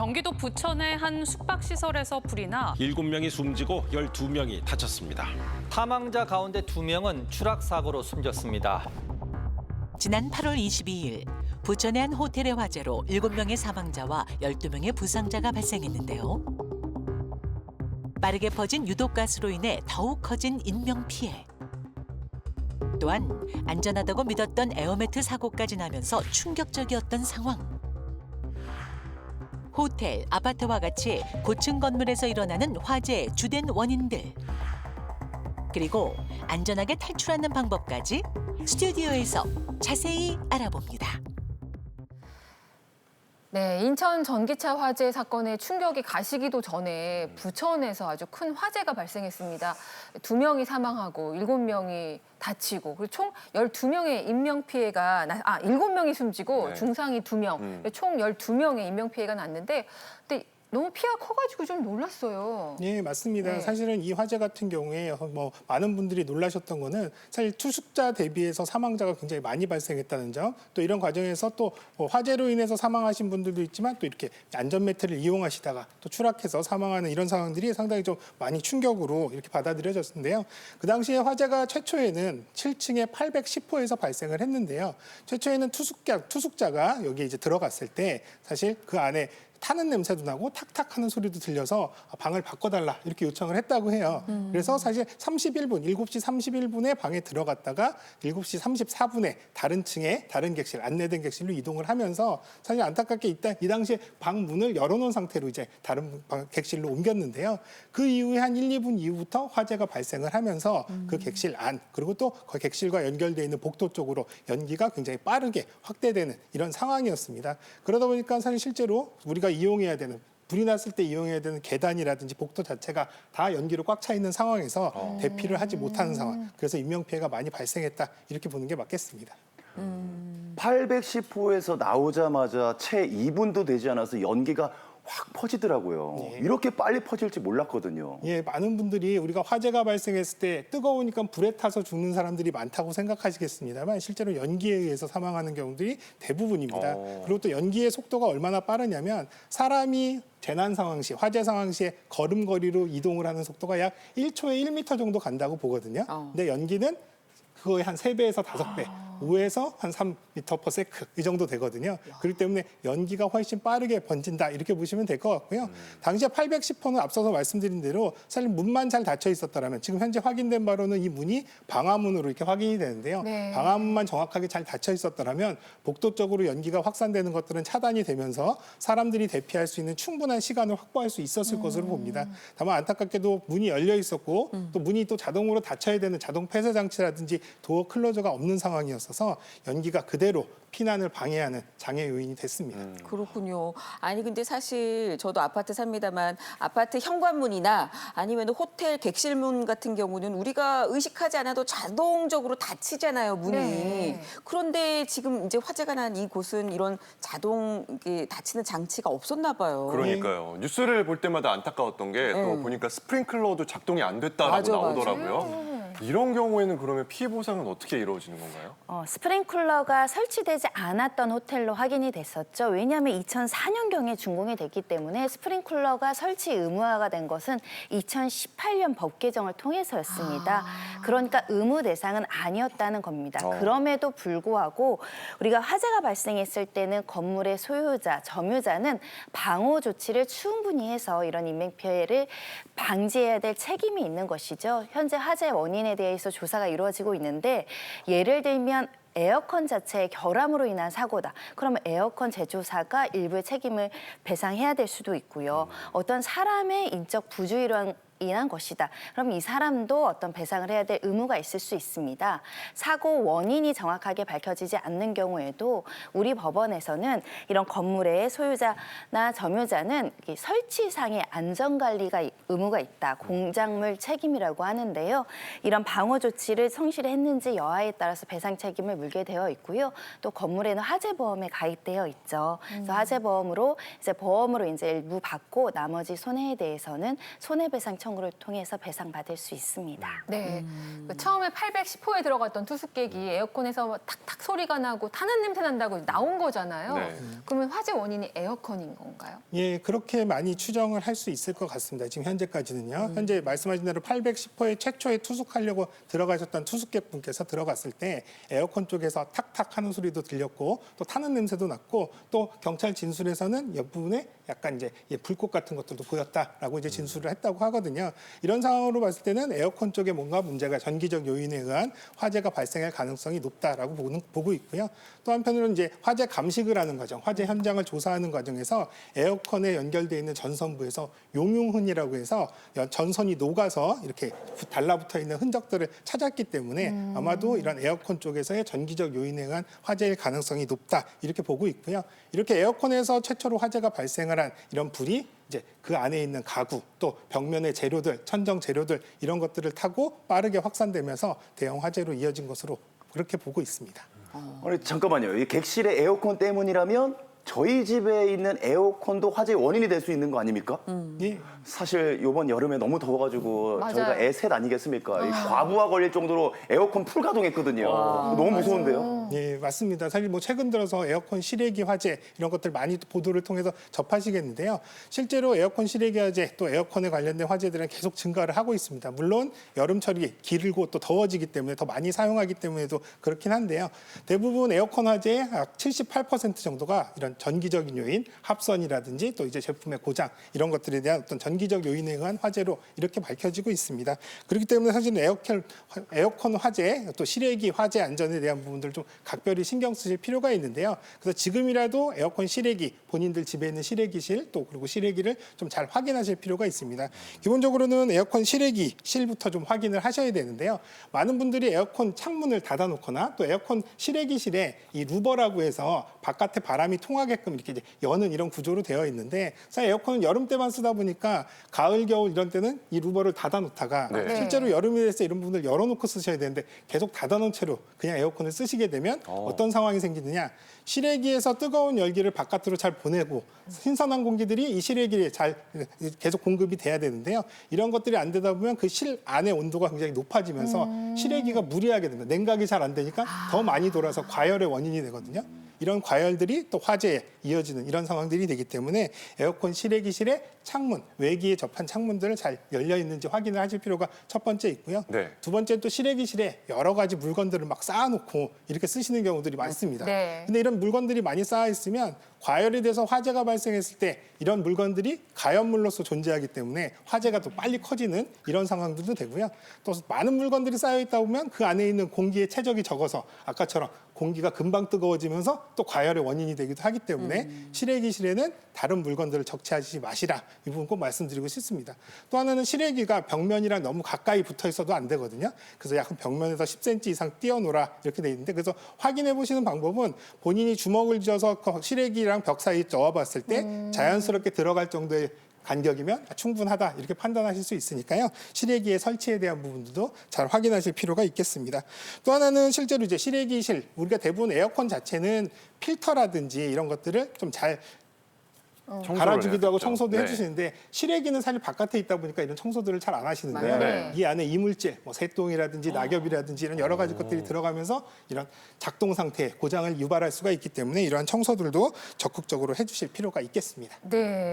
경기도 부천의 한 숙박시설에서 불이 나 7명이 숨지고 12명이 다쳤습니다. 사망자 가운데 2명은 추락사고로 숨졌습니다. 지난 8월 22일 부천의 한 호텔의 화재로 7명의 사망자와 12명의 부상자가 발생했는데요. 빠르게 퍼진 유독가스로 인해 더욱 커진 인명피해. 또한 안전하다고 믿었던 에어매트 사고까지 나면서 충격적이었던 상황. 호텔, 아파트와 같이 고층 건물에서 일어나는 화재의 주된 원인들. 그리고 안전하게 탈출하는 방법까지 스튜디오에서 자세히 알아봅니다. 네, 인천 전기차 화재 사건의 충격이 가시기도 전에 부천에서 아주 큰 화재가 발생했습니다. 2명이 사망하고 7명이 다치고 그리고 총 12명의 인명피해가 7명이 숨지고 네. 중상이 2명, 총 12명의 인명피해가 났는데 근데 너무 피해가 커가지고 좀 놀랐어요. 네, 맞습니다. 네. 사실은 이 화재 같은 경우에 많은 분들이 놀라셨던 거는 사실 투숙자 대비해서 사망자가 굉장히 많이 발생했다는 점, 또 이런 과정에서 또 화재로 인해서 사망하신 분들도 있지만 또 이렇게 안전매트를 이용하시다가 또 추락해서 사망하는 이런 상황들이 상당히 좀 많이 충격으로 이렇게 받아들여졌는데요. 그 당시에 화재가 최초에는 7층의 810호에서 발생을 했는데요. 최초에는 투숙자가 여기 이제 들어갔을 때 사실 그 안에 타는 냄새도 나고 탁탁 하는 소리도 들려서 방을 바꿔달라 이렇게 요청을 했다고 해요. 그래서 사실 31분, 7시 31분에 방에 들어갔다가 7시 34분에 다른 층에 다른 객실, 안내된 객실로 이동을 하면서 사실 안타깝게 이 당시에 방 문을 열어놓은 상태로 이제 다른 객실로 옮겼는데요. 그 이후에 한 1, 2분 이후부터 화재가 발생을 하면서 그 객실 안 그리고 또 그 객실과 연결되어 있는 복도 쪽으로 연기가 굉장히 빠르게 확대되는 이런 상황이었습니다. 그러다 보니까 사실 실제로 우리가 이용해야 되는 불이 났을 때 이용해야 되는 계단이라든지 복도 자체가 다 연기로 꽉 차 있는 상황에서 대피를 하지 못하는 상황. 그래서 인명피해가 많이 발생했다. 이렇게 보는 게 맞겠습니다. 810호에서 나오자마자 채 2분도 되지 않아서 연기가 확 퍼지더라고요. 네. 이렇게 빨리 퍼질지 몰랐거든요. 예, 많은 분들이 우리가 화재가 발생했을 때 뜨거우니까 불에 타서 죽는 사람들이 많다고 생각하시겠습니다만 실제로 연기에 의해서 사망하는 경우들이 대부분입니다. 그리고 또 연기의 속도가 얼마나 빠르냐면 사람이 재난 상황 시, 화재 상황 시에 걸음걸이로 이동을 하는 속도가 약 1초에 1m 정도 간다고 보거든요. 근데 연기는 그거의 한 3배에서 5배, 5에서 한 3m/s 이 정도 되거든요. 그렇기 때문에 연기가 훨씬 빠르게 번진다 이렇게 보시면 될 것 같고요. 당시에 810호는 앞서서 말씀드린 대로 사실 문만 잘 닫혀 있었더라면 지금 현재 확인된 바로는 이 문이 방화문으로 이렇게 확인이 되는데요. 네. 방화문만 정확하게 잘 닫혀 있었더라면 복도 쪽으로 연기가 확산되는 것들은 차단이 되면서 사람들이 대피할 수 있는 충분한 시간을 확보할 수 있었을 것으로 봅니다. 다만 안타깝게도 문이 열려 있었고 또 문이 또 자동으로 닫혀야 되는 자동 폐쇄 장치라든지 도어 클로저가 없는 상황이었어서 연기가 그대로 피난을 방해하는 장애 요인이 됐습니다. 그렇군요. 아니 근데 사실 저도 아파트 삽니다만 아파트 현관문이나 아니면 호텔 객실문 같은 경우는 우리가 의식하지 않아도 자동적으로 닫히잖아요, 문이. 네. 그런데 지금 이제 화재가 난 이곳은 이런 자동 닫히는 장치가 없었나 봐요. 그러니까요. 뉴스를 볼 때마다 안타까웠던 게 또 보니까 스프링클러도 작동이 안 됐다라고 맞아, 맞아. 나오더라고요. 이런 경우에는 그러면 피해 보상은 어떻게 이루어지는 건가요? 스프링클러가 설치되지 않았던 호텔로 확인이 됐었죠. 왜냐하면 2004년경에 준공이 됐기 때문에 스프링클러가 설치 의무화가 된 것은 2018년 법 개정을 통해서였습니다. 그러니까 의무 대상은 아니었다는 겁니다. 그럼에도 불구하고 우리가 화재가 발생했을 때는 건물의 소유자, 점유자는 방호 조치를 충분히 해서 이런 인명피해를 방지해야 될 책임이 있는 것이죠. 현재 화재 원인에 대해서 조사가 이루어지고 있는데 예를 들면 에어컨 자체의 결함으로 인한 사고다. 그러면 에어컨 제조사가 일부의 책임을 배상해야 될 수도 있고요. 어떤 사람의 인적 부주의로 인한 것이다. 그럼 이 사람도 어떤 배상을 해야 될 의무가 있을 수 있습니다. 사고 원인이 정확하게 밝혀지지 않는 경우에도 우리 법원에서는 이런 건물의 소유자나 점유자는 설치상의 안전관리가 의무가 있다. 공작물 책임이라고 하는데요. 이런 방호 조치를 성실히 했는지 여하에 따라서 배상 책임을 물게 되어 있고요. 또 건물에는 화재보험에 가입되어 있죠. 그래서 화재보험으로 이제 일부 받고 나머지 손해에 대해서는 손해배상 청구 청구를 통해서 배상받을 수 있습니다. 네. 그 처음에 810호에 들어갔던 투숙객이 에어컨에서 뭐 탁탁 소리가 나고 타는 냄새 난다고 나온 거잖아요. 네. 그러면 화재 원인이 에어컨인 건가요? 예, 그렇게 많이 추정을 할 수 있을 것 같습니다. 지금 현재까지는요. 현재 말씀하신 대로 810호에 최초에 투숙하려고 들어가셨던 투숙객분께서 들어갔을 때 에어컨 쪽에서 탁탁 하는 소리도 들렸고 또 타는 냄새도 났고 또 경찰 진술에서는 옆부분에 약간 이제 불꽃 같은 것들도 보였다라고 이제 진술을 했다고 하거든요. 이런 상황으로 봤을 때는 에어컨 쪽에 뭔가 문제가 전기적 요인에 의한 화재가 발생할 가능성이 높다라고 보고 있고요. 또 한편으로는 이제 화재 감식을 하는 과정, 화재 현장을 조사하는 과정에서 에어컨에 연결되어 있는 전선부에서 용융흔이라고 해서 전선이 녹아서 이렇게 달라붙어 있는 흔적들을 찾았기 때문에 아마도 이런 에어컨 쪽에서의 전기적 요인에 의한 화재일 가능성이 높다 이렇게 보고 있고요. 이렇게 에어컨에서 최초로 화재가 발생을 한 이런 불이 이제 그 안에 있는 가구 또 벽면의 재료들, 천정 재료들 이런 것들을 타고 빠르게 확산되면서 대형 화재로 이어진 것으로 그렇게 보고 있습니다. 아니 잠깐만요. 이 객실의 에어컨 때문이라면 저희 집에 있는 에어컨도 화재의 원인이 될 수 있는 거 아닙니까? 예. 사실 이번 여름에 너무 더워가지고 맞아요. 저희가 애셋 아니겠습니까? 이 과부하 걸릴 정도로 에어컨 풀 가동했거든요. 너무 무서운데요. 예, 맞습니다. 사실 뭐 최근 들어서 에어컨 실외기 화재 이런 것들 많이 보도를 통해서 접하시겠는데요. 실제로 에어컨 실외기 화재 또 에어컨에 관련된 화재들은 계속 증가를 하고 있습니다. 물론 여름철이 길고 또 더워지기 때문에 더 많이 사용하기 때문에도 그렇긴 한데요. 대부분 에어컨 화재의 78% 정도가 이런 전기적인 요인, 합선이라든지 또 이제 제품의 고장 이런 것들에 대한 어떤 전기적 요인에 의한 화재로 이렇게 밝혀지고 있습니다. 그렇기 때문에 사실 에어컨 화재 또 실외기 화재 안전에 대한 부분들 좀 각별히 신경 쓰실 필요가 있는데요. 그래서 지금이라도 에어컨 실외기 본인들 집에 있는 실외기실 또 그리고 실외기를 좀 잘 확인하실 필요가 있습니다. 기본적으로는 에어컨 실외기 실부터 좀 확인을 하셔야 되는데요. 많은 분들이 에어컨 창문을 닫아놓거나 또 에어컨 실외기실에 이 루버라고 해서 바깥에 바람이 통하게끔 이렇게 이제 여는 이런 구조로 되어 있는데 사실 에어컨은 여름 때만 쓰다 보니까 가을, 겨울 이런 때는 이 루버를 닫아놓다가 네. 실제로 여름이 됐을 때 이런 부분을 열어놓고 쓰셔야 되는데 계속 닫아놓은 채로 그냥 에어컨을 쓰시게 되면 어떤 상황이 생기느냐. 실외기에서 뜨거운 열기를 바깥으로 잘 보내고 신선한 공기들이 이 실외기에 잘 계속 공급이 돼야 되는데요. 이런 것들이 안 되다 보면 그 실 안의 온도가 굉장히 높아지면서 실외기가 무리하게 됩니다. 냉각이 잘 안 되니까 더 많이 돌아서 과열의 원인이 되거든요. 이런 과열들이 또 화재에 이어지는 이런 상황들이 되기 때문에 에어컨 실외기실의 창문, 외기에 접한 창문들을 잘 열려 있는지 확인을 하실 필요가 첫 번째 있고요. 네. 두 번째는 또 실외기실에 여러 가지 물건들을 막 쌓아놓고 이렇게 쓰시는 경우들이 많습니다. 네. 근데 이런 물건들이 많이 쌓여 있으면 과열이 돼서 화재가 발생했을 때 이런 물건들이 가연물로서 존재하기 때문에 화재가 또 빨리 커지는 이런 상황들도 되고요. 또 많은 물건들이 쌓여 있다 보면 그 안에 있는 공기의 최적이 적어서 아까처럼 공기가 금방 뜨거워지면서 또 과열의 원인이 되기도 하기 때문에 실외기실에는 다른 물건들을 적재하지 마시라. 이 부분 꼭 말씀드리고 싶습니다. 또 하나는 실외기가 벽면이랑 너무 가까이 붙어 있어도 안 되거든요. 그래서 약간 벽면에서 10cm 이상 띄워놓으라 이렇게 돼 있는데 그래서 확인해 보시는 방법은 본인이 주먹을 쥐어서 실외기랑 벽 사이에 넣어봤을 때 자연스럽게 들어갈 정도의 간격이면 충분하다 이렇게 판단하실 수 있으니까요. 실외기의 설치에 대한 부분들도 잘 확인하실 필요가 있겠습니다. 또 하나는 실제로 이제 실외기실 우리가 대부분 에어컨 자체는 필터라든지 이런 것들을 좀 잘 갈아주기도 하고 청소도 네. 해주시는데 실외기는 사실 바깥에 있다 보니까 이런 청소들을 잘 안 하시는데요. 네. 이 안에 이물질, 뭐 새똥이라든지 낙엽이라든지 이런 여러 가지 것들이 들어가면서 이런 작동 상태, 고장을 유발할 수가 있기 때문에 이러한 청소들도 적극적으로 해주실 필요가 있겠습니다. 네.